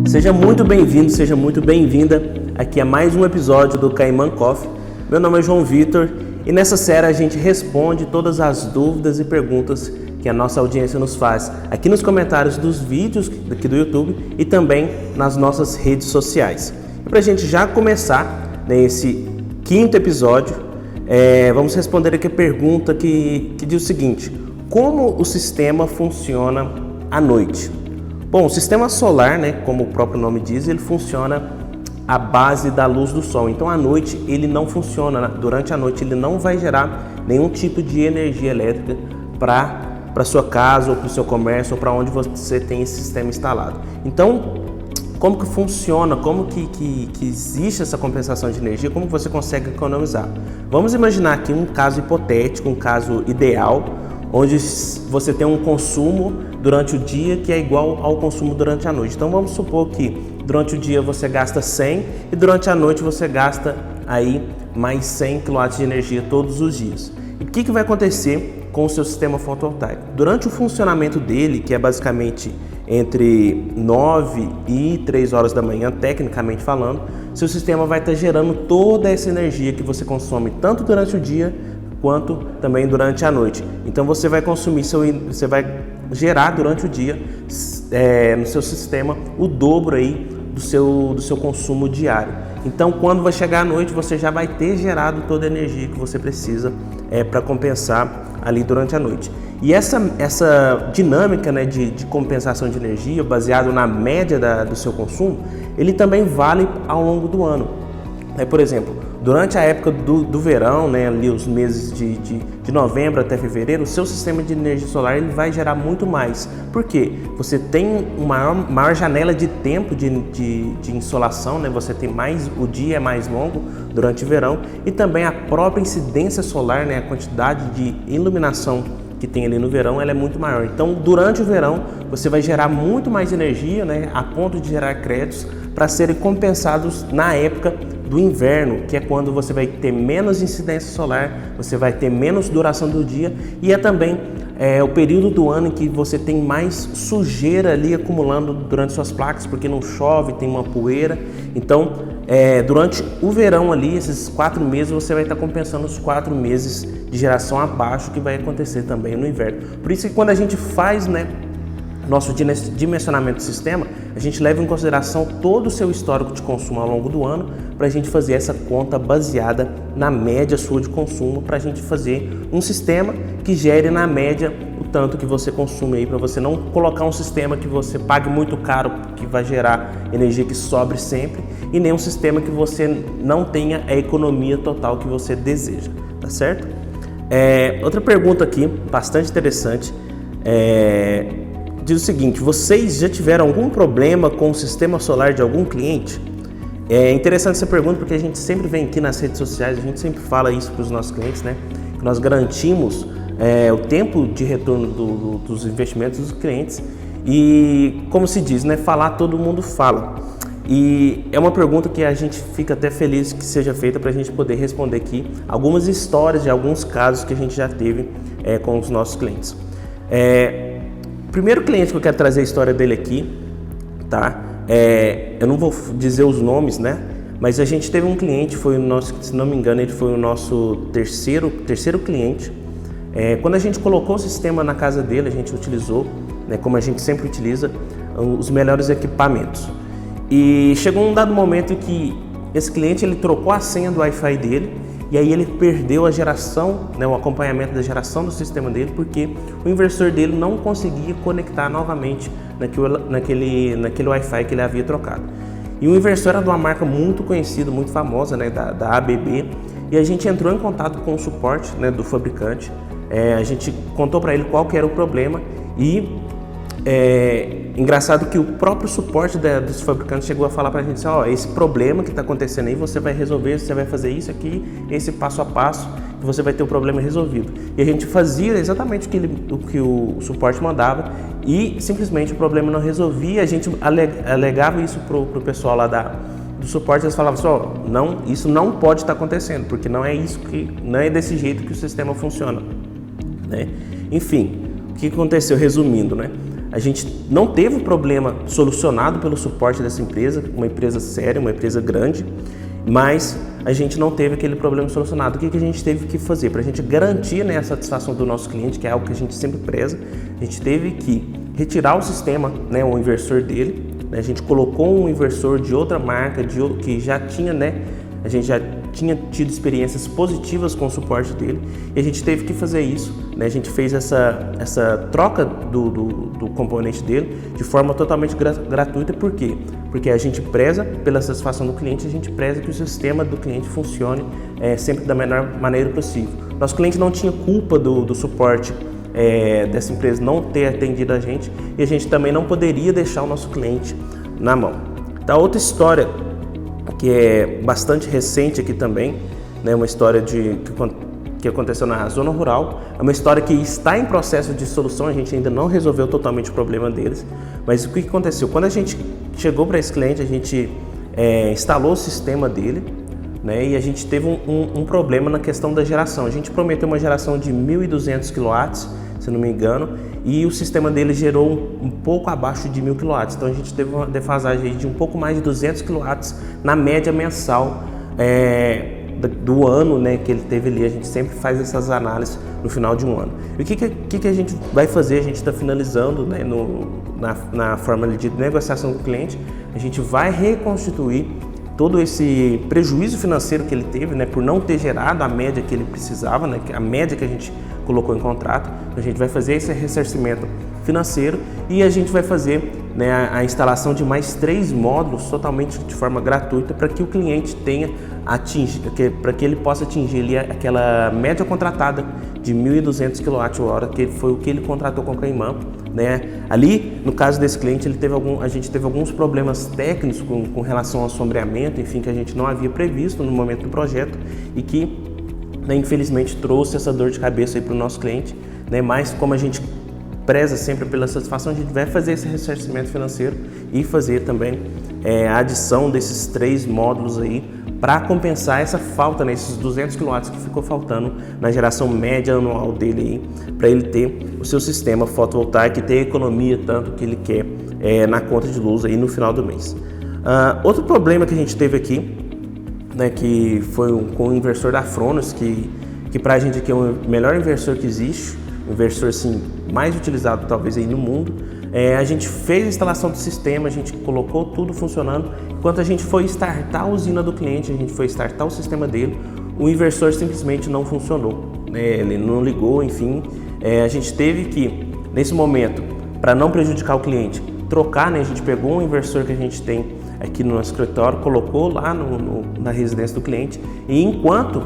Seja muito bem-vindo, seja muito bem-vinda aqui a mais um episódio do Caimã Coffee. Meu nome é João Vitor e nessa série a gente responde todas as dúvidas e perguntas que a nossa audiência nos faz aqui nos comentários dos vídeos aqui do YouTube e também nas nossas redes sociais. E para a gente já começar nesse quinto episódio, vamos responder aqui a pergunta que diz o seguinte: como o sistema funciona à noite? Bom, o sistema solar, como o próprio nome diz, ele funciona à base da luz do sol. Então, à noite, ele não funciona. Durante a noite, ele não vai gerar nenhum tipo de energia elétrica para sua casa, ou para o seu comércio, ou para onde você tem esse sistema instalado. Então, como que funciona? Como que existe essa compensação de energia? Como você consegue economizar? Vamos imaginar aqui um caso hipotético, um caso ideal, onde você tem um consumo durante o dia que é igual ao consumo durante a noite. Então vamos supor que durante o dia você gasta 100 e durante a noite você gasta aí mais 100 kW de energia todos os dias. E o que vai acontecer com o seu sistema fotovoltaico? Durante o funcionamento dele, que é basicamente entre 9 e 3 horas da manhã, tecnicamente falando, seu sistema vai estar gerando toda essa energia que você consome tanto durante o dia quanto também durante a noite. Então você vai consumir, você vai gerar durante o dia no seu sistema o dobro aí do seu consumo diário. Então quando vai chegar à noite você já vai ter gerado toda a energia que você precisa para compensar ali durante a noite. E essa dinâmica de compensação de energia baseado na média do seu consumo, ele também vale ao longo do ano. Por exemplo, durante a época do verão, ali os meses de novembro até fevereiro, o seu sistema de energia solar ele vai gerar muito mais. Por quê? Você tem uma maior janela de tempo de insolação, você tem o dia é mais longo durante o verão e também a própria incidência solar, a quantidade de iluminação que tem ali no verão, ela é muito maior. Então, durante o verão, você vai gerar muito mais energia, a ponto de gerar créditos para serem compensados na época do inverno, que é quando você vai ter menos incidência solar, você vai ter menos duração do dia e é também o período do ano em que você tem mais sujeira ali acumulando durante suas placas, porque não chove, tem uma poeira. Então, durante o verão ali, esses 4 meses, você vai estar compensando os 4 meses de geração abaixo que vai acontecer também no inverno. Por isso que quando a gente faz, nosso dimensionamento do sistema, a gente leva em consideração todo o seu histórico de consumo ao longo do ano para a gente fazer essa conta baseada na média sua de consumo, para a gente fazer um sistema que gere na média o tanto que você consome aí, para você não colocar um sistema que você pague muito caro, que vai gerar energia que sobre sempre, e nem um sistema que você não tenha a economia total que você deseja, tá certo? Outra pergunta aqui, bastante interessante, diz o seguinte: vocês já tiveram algum problema com o sistema solar de algum cliente? É interessante essa pergunta porque a gente sempre vem aqui nas redes sociais, a gente sempre fala isso para os nossos clientes, que nós garantimos o tempo de retorno dos investimentos dos clientes e, como se diz, falar todo mundo fala. E é uma pergunta que a gente fica até feliz que seja feita para a gente poder responder aqui algumas histórias de alguns casos que a gente já teve com os nossos clientes. O primeiro cliente que eu quero trazer a história dele aqui, tá? Eu não vou dizer os nomes, mas a gente teve um cliente, foi o nosso, se não me engano, ele foi o nosso terceiro cliente. Quando a gente colocou o sistema na casa dele, a gente utilizou, como a gente sempre utiliza, os melhores equipamentos. E chegou um dado momento que esse cliente ele trocou a senha do Wi-Fi dele e aí ele perdeu a geração, o acompanhamento da geração do sistema dele, porque o inversor dele não conseguia conectar novamente naquele Wi-Fi que ele havia trocado. E o inversor era de uma marca muito conhecida, muito famosa, da ABB, e a gente entrou em contato com o suporte do fabricante, a gente contou para ele qual que era o problema e engraçado que o próprio suporte dos fabricantes chegou a falar para a gente assim, esse problema que está acontecendo aí, você vai resolver, você vai fazer isso aqui, esse passo a passo, que você vai ter o problema resolvido. E a gente fazia exatamente o que o suporte mandava e simplesmente o problema não resolvia. A gente alegava isso para o pessoal lá do suporte, eles falavam assim, não, isso não pode estar acontecendo, porque não é desse jeito que o sistema funciona. Enfim, o que aconteceu? Resumindo, a gente não teve o problema solucionado pelo suporte dessa empresa, uma empresa séria, uma empresa grande, mas a gente não teve aquele problema solucionado. O que a gente teve que fazer? Para a gente garantir, né, a satisfação do nosso cliente, que é algo que a gente sempre preza, a gente teve que retirar o sistema, né, o inversor dele, né, a gente colocou um inversor de outra marca, que já tinha, né, a gente já tinha tido experiências positivas com o suporte dele, e a gente teve que fazer isso, né? A gente fez essa troca do componente dele de forma totalmente gratuita. Por quê? Porque a gente preza pela satisfação do cliente, a gente preza que o sistema do cliente funcione sempre da melhor maneira possível. Nosso cliente não tinha culpa do suporte dessa empresa não ter atendido a gente, e a gente também não poderia deixar o nosso cliente na mão. Tá, outra história que é bastante recente aqui também, né, uma história que aconteceu na zona rural, é uma história que está em processo de solução, a gente ainda não resolveu totalmente o problema deles, mas o que aconteceu? Quando a gente chegou para esse cliente, a gente instalou o sistema dele, né, e a gente teve um problema na questão da geração. A gente prometeu uma geração de 1.200 kW, se não me engano, e o sistema dele gerou um pouco abaixo de 1.000 kW. Então a gente teve uma defasagem de um pouco mais de 200 kW na média mensal do ano, né, que ele teve ali. A gente sempre faz essas análises no final de um ano. E o que a gente vai fazer? A gente está finalizando, né, na forma de negociação com o cliente. A gente vai reconstituir todo esse prejuízo financeiro que ele teve, né, por não ter gerado a média que ele precisava, né, a média que a gente colocou em contrato. A gente vai fazer esse ressarcimento financeiro e a gente vai fazer, né, a instalação de mais 3 módulos totalmente de forma gratuita para que o cliente para que ele possa atingir ali aquela média contratada de 1.200 kWh, que foi o que ele contratou com a Caimã, né? Ali, no caso desse cliente, a gente teve alguns problemas técnicos com relação ao sombreamento, enfim, que a gente não havia previsto no momento do projeto e que, né, infelizmente trouxe essa dor de cabeça para o nosso cliente, né? Mas como a gente preza sempre pela satisfação, a gente vai fazer esse ressarcimento financeiro e fazer também a adição desses 3 módulos aí para compensar essa falta, né, esses 200 kW que ficou faltando na geração média anual dele aí, para ele ter o seu sistema fotovoltaico e ter a economia tanto que ele quer na conta de luz aí no final do mês. Outro problema que a gente teve aqui, né, que foi com o inversor da Fronos, que para a gente aqui é o melhor inversor que existe, o inversor assim, mais utilizado talvez aí no mundo. A gente fez a instalação do sistema, a gente colocou tudo funcionando. Enquanto a gente foi startar a usina do cliente, a gente foi startar o sistema dele, o inversor simplesmente não funcionou, né? Ele não ligou, enfim. A gente teve que, nesse momento, para não prejudicar o cliente, trocar, né? A gente pegou um inversor que a gente tem aqui no nosso escritório, colocou lá na residência do cliente, e enquanto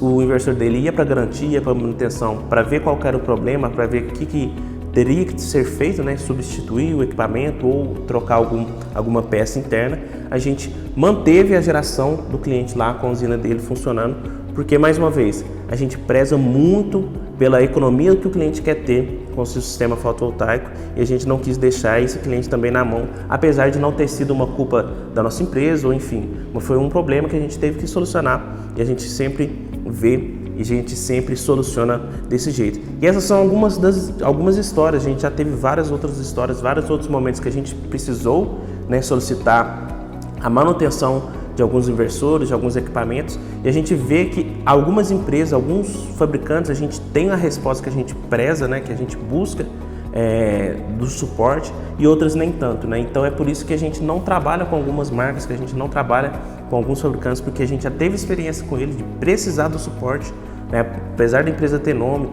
o inversor dele ia para garantia, para manutenção, para ver qual era o problema, para ver o que teria que ser feito, né, substituir o equipamento ou trocar alguma peça interna, a gente manteve a geração do cliente lá com a usina dele funcionando, porque, mais uma vez, a gente preza muito pela economia que o cliente quer ter com o seu sistema fotovoltaico e a gente não quis deixar esse cliente também na mão, apesar de não ter sido uma culpa da nossa empresa ou enfim, mas foi um problema que a gente teve que solucionar e a gente sempre vê e a gente sempre soluciona desse jeito. E essas são algumas histórias. A gente já teve várias outras histórias, vários outros momentos que a gente precisou, né, solicitar a manutenção de alguns inversores, de alguns equipamentos, e a gente vê que algumas empresas, alguns fabricantes, a gente tem a resposta que a gente preza, né, que a gente busca do suporte, e outras nem tanto, né? Então é por isso que a gente não trabalha com algumas marcas, que a gente não trabalha com alguns fabricantes, porque a gente já teve experiência com eles de precisar do suporte, né? Apesar da empresa ter nome,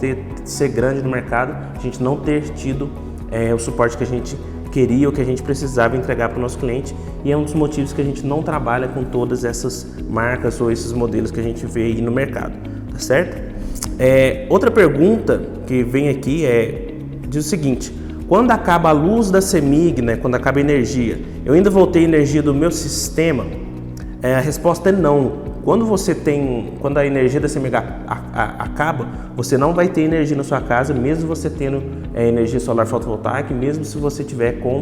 ser grande no mercado, a gente não ter tido o suporte que a gente queria ou que a gente precisava entregar para o nosso cliente, e é um dos motivos que a gente não trabalha com todas essas marcas ou esses modelos que a gente vê aí no mercado, tá certo? Outra pergunta que vem aqui diz o seguinte: quando acaba a luz da CEMIG, né, quando acaba a energia, eu ainda vou ter energia do meu sistema? A resposta é não. Quando a energia da CEMIG acaba, você não vai ter energia na sua casa, mesmo você tendo energia solar fotovoltaica, mesmo se você tiver com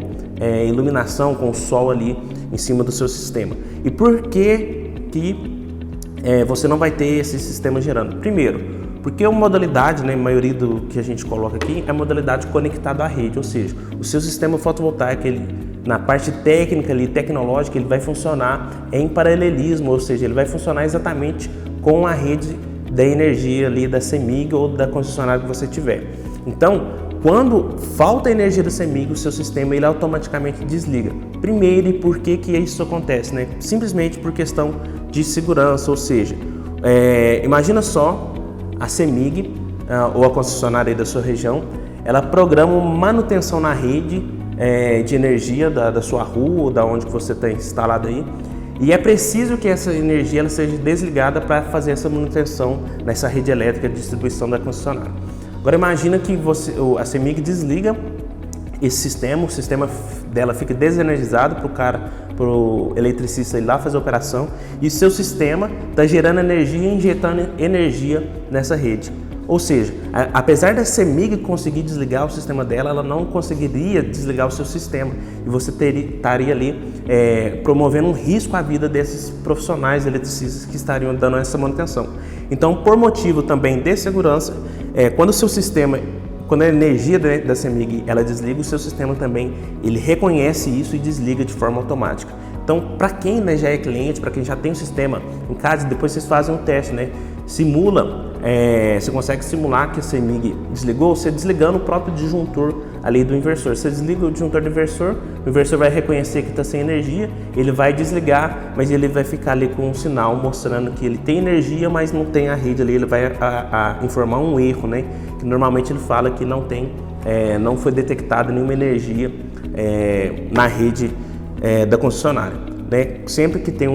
iluminação, com o sol ali em cima do seu sistema. E por que você não vai ter esse sistema gerando? Primeiro, Porque a modalidade, né, a maioria do que a gente coloca aqui é a modalidade conectada à rede, ou seja, o seu sistema fotovoltaico, ele, na parte técnica e tecnológica, ele vai funcionar em paralelismo, ou seja, ele vai funcionar exatamente com a rede da energia ali da CEMIG ou da concessionária que você tiver. Então, quando falta energia da CEMIG, o seu sistema ele automaticamente desliga. Primeiro, e por que isso acontece, né? Simplesmente por questão de segurança, ou seja, imagina só a CEMIG ou a concessionária aí da sua região, ela programa uma manutenção na rede de energia da sua rua ou da onde que você está instalado aí, e é preciso que essa energia ela seja desligada para fazer essa manutenção nessa rede elétrica de distribuição da concessionária. Agora imagina que a CEMIG desliga esse sistema, o sistema dela fica desenergizado para o eletricista ir lá fazer a operação, e seu sistema está gerando energia e injetando energia nessa rede. Ou seja, apesar da CEMIG conseguir desligar o sistema dela, ela não conseguiria desligar o seu sistema, e você estaria ali promovendo um risco à vida desses profissionais eletricistas que estariam dando essa manutenção. Então, por motivo também de segurança, quando a energia da CEMIG ela desliga, o seu sistema também ele reconhece isso e desliga de forma automática. Então, para quem já é cliente, para quem já tem o sistema em casa, depois vocês fazem um teste, né? Simula, você consegue simular que a CEMIG desligou, você desligando o próprio disjuntor ali do inversor. Você desliga o disjuntor do inversor, o inversor vai reconhecer que está sem energia, ele vai desligar, mas ele vai ficar ali com um sinal mostrando que ele tem energia, mas não tem a rede ali, ele vai informar um erro, né? Que normalmente ele fala que não foi detectada nenhuma energia na rede da concessionária. Né? Sempre que tem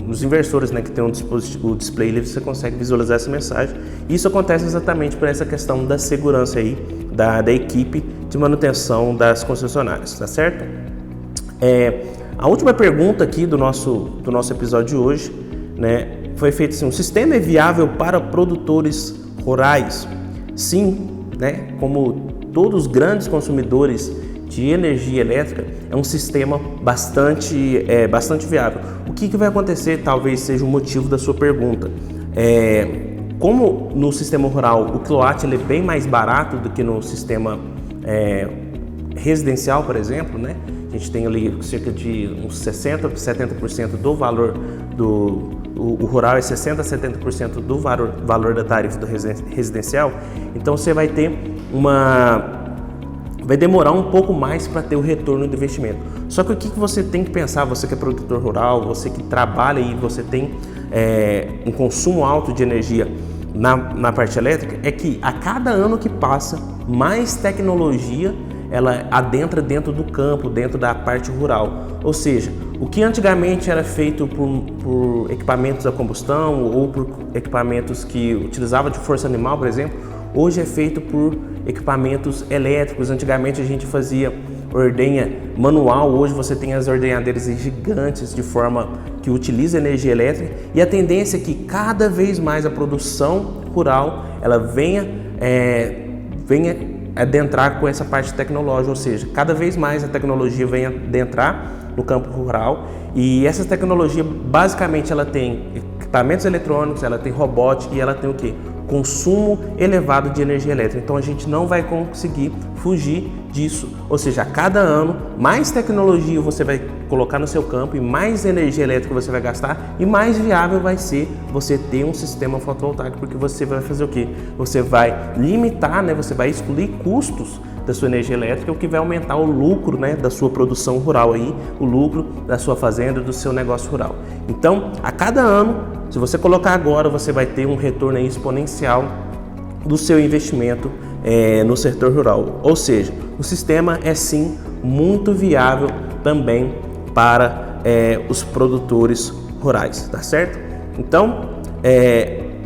os inversores, né, que tem o display livre, você consegue visualizar essa mensagem. Isso acontece exatamente por essa questão da segurança aí da equipe de manutenção das concessionárias, tá certo? A última pergunta aqui do nosso episódio de hoje, né, foi feita assim: o sistema é viável para produtores rurais? Sim, né? Como todos os grandes consumidores de energia elétrica, é um sistema bastante viável. O que vai acontecer, talvez seja o motivo da sua pergunta. Como no sistema rural o quilowatt ele é bem mais barato do que no sistema residencial, por exemplo, né? A gente tem ali cerca de uns 60% a 70% do valor o rural é 60% a 70% do valor da tarifa do residencial. Então você vai ter vai demorar um pouco mais para ter o retorno do investimento. Só que o que você tem que pensar, você que é produtor rural, você que trabalha e você tem um consumo alto de energia na parte elétrica, é que a cada ano que passa, mais tecnologia ela adentra dentro do campo, dentro da parte rural. Ou seja, o que antigamente era feito por equipamentos a combustão ou por equipamentos que utilizavam de força animal, por exemplo, hoje é feito por equipamentos elétricos. Antigamente a gente fazia ordenha manual, hoje você tem as ordenhadeiras gigantes de forma que utiliza energia elétrica, e a tendência é que cada vez mais a produção rural ela venha adentrar com essa parte tecnológica, ou seja, cada vez mais a tecnologia venha adentrar no campo rural, e essa tecnologia basicamente ela tem equipamentos eletrônicos, ela tem robótica e ela tem o quê? Consumo elevado de energia elétrica. Então a gente não vai conseguir fugir disso, ou seja, a cada ano mais tecnologia você vai colocar no seu campo e mais energia elétrica você vai gastar, e mais viável vai ser você ter um sistema fotovoltaico, porque você vai fazer o quê? Você vai limitar, né? Você vai excluir custos da sua energia elétrica, o que vai aumentar o lucro, né, da sua produção rural aí, o lucro da sua fazenda, do seu negócio rural. Então, a cada ano, se você colocar agora, você vai ter um retorno aí exponencial do seu investimento no setor rural. Ou seja, o sistema é sim muito viável também para os produtores rurais, tá certo? Então,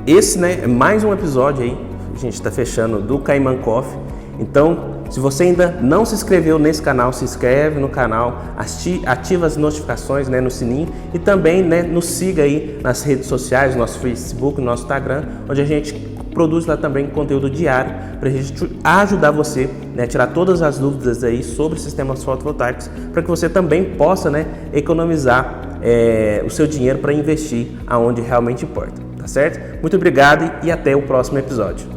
esse, né, é mais um episódio aí, a gente está fechando do Caiman Coffee. Então, se você ainda não se inscreveu nesse canal, se inscreve no canal, ativa as notificações, né, no sininho, e também, né, nos siga aí nas redes sociais, no nosso Facebook, no nosso Instagram, onde a gente produz lá também conteúdo diário para a gente ajudar você, né, a tirar todas as dúvidas aí sobre sistemas fotovoltaicos, para que você também possa, né, economizar o seu dinheiro para investir aonde realmente importa, tá tá certo? Muito obrigado e até o próximo episódio.